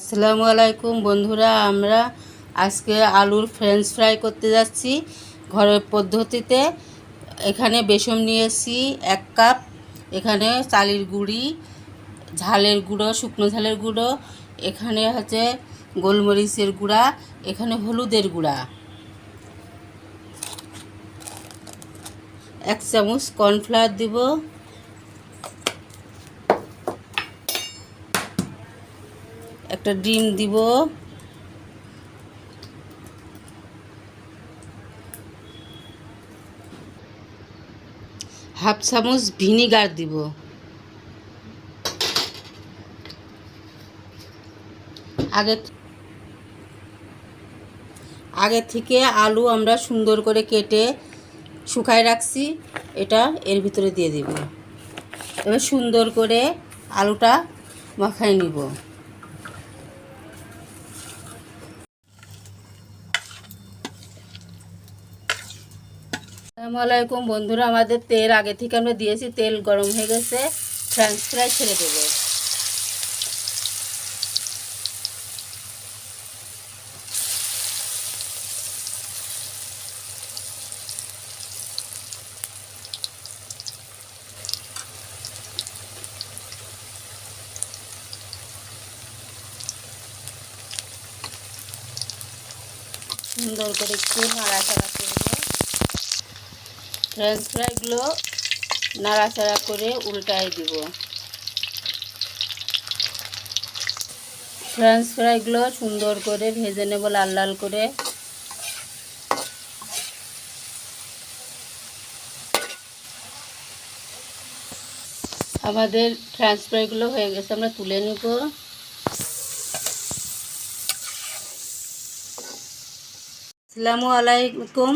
আসসালামু আলাইকুম বন্ধুরা, আমরা আজকে আলুর ফ্রেঞ্চ ফ্রাই করতে যাচ্ছি ঘরের পদ্ধতিতে। এখানে বেসন নিয়েছি 1 কাপ, এখানে চালের গুঁড়ি, ঝালের গুঁড়ো, শুকনো ঝালের গুঁড়ো, এখানে হচ্ছে গোলমরিচের গুঁড়া, এখানে হলুদের গুঁড়া, 1 চামচ কর্নফ্লাওয়ার দিব, একটা ডিম দিব, হাফ চামচ ভিনিগার দিব। আগে থেকে আলু আমরা সুন্দর করে কেটে শুকায় রাখছি, এটা এর ভিতরে দিয়ে দিব। এবার সুন্দর করে আলুটা মাখায় নিব। আসসালামু আলাইকুম বন্ধুরা, আমাদের তেল আগে থেকে আমরা দিয়েছি, তেল গরম হয়ে গেছে, ফ্রেঞ্চ ফ্রাই ছেড়ে দেব। সুন্দর করে একটু নাড়াচাড়া করব। ফ্রেঞ্চ ফ্রাইগুলো নাড়াচাড়া করে উল্টাই দিব। ফ্রেঞ্চ ফ্রাইগুলো সুন্দর করে ভেজে নেব লাল লাল করে। আমাদের ফ্রেঞ্চ ফ্রাইগুলো হয়ে গেছে, আমরা তুলে নেব। আসসালামু আলাইকুম,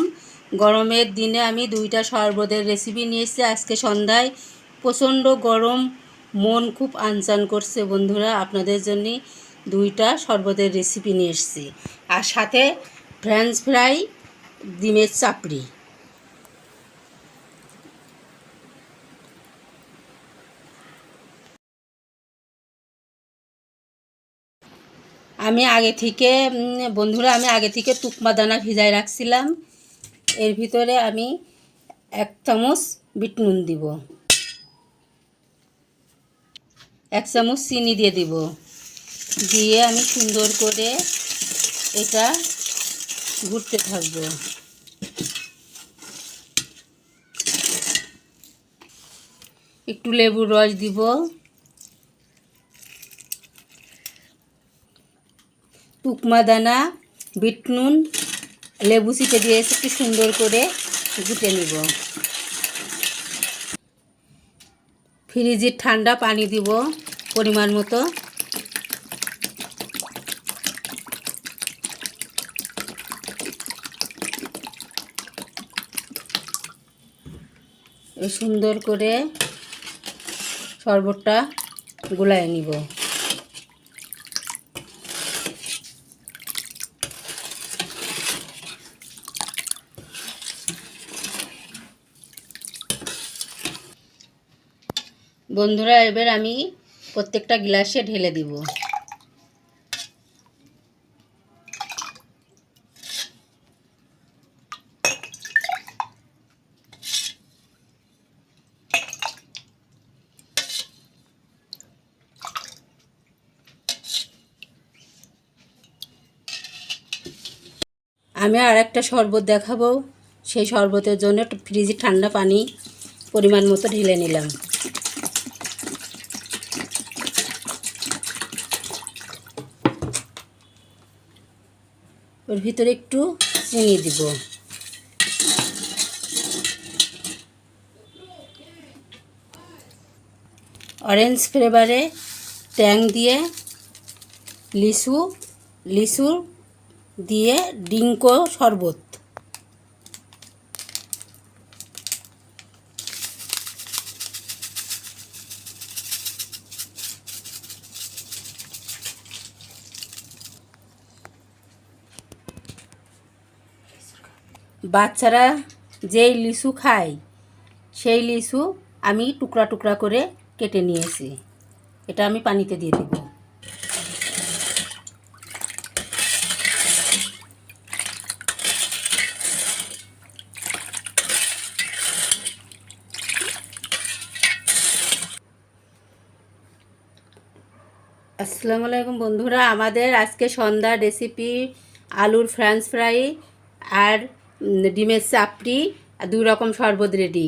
গরমের দিনে আমি 2টা শরবতের রেসিপি নিয়েছি। আজকে সন্ধ্যায় প্রচণ্ড গরম, মন খুব আনচান করছে বন্ধুরা, আপনাদের জন্য 2টা শরবতের রেসিপি নিয়ে এসেছি, আর সাথে ফ্রেঞ্চ ফ্রাই, ডিমের চাপড়ি। আমি আগে থেকে তুকমা দানা ভিজায় রাখছিলাম। এর ভিতরে আমি 1 চামচ বিট নুন দিব, 1 চামচ চিনি দিয়ে দিব, দিয়ে আমি সুন্দর করে এটা ঘুরতে থাকবো। একটু লেবুর রস দিব, তুকমা দানা, বিট নুন, লেবু চিপে দিয়ে একটু সুন্দর করে ঘুটে নিব। ফ্রিজের ঠান্ডা পানি দিব পরিমাণ মতো। সুন্দর করে শরবতটা গোলায় নিব। বন্ধুরা, এবার আমি প্রত্যেকটা গ্লাসে ঢেলে দিব। আমি আর একটা শরবত দেখাবো, সেই শরবতের জন্য ফ্রিজে ঠান্ডা পানি পরিমাণ মতো ঢেলে নিলাম। ওর ভিতরে একটু চিনি দিব, অরেঞ্জ ফ্লেভারে ট্যাং দিয়ে, লিচু দিয়ে ডিঙ্কো শরবত। বাচ্চারা যেই লিচু খায় সেই লিচু আমি টুকরা টুকরা করে কেটে নিয়েছি, এটা আমি পানিতে দিয়ে দেব। আসসালামু আলাইকুম বন্ধুরা, আমাদের আজকে সন্ধ্যার রেসিপি আলুর ফ্রেঞ্চ ফ্রাই আর ডিমের চাপড়ি আর 2 রকম শরবত রেডি।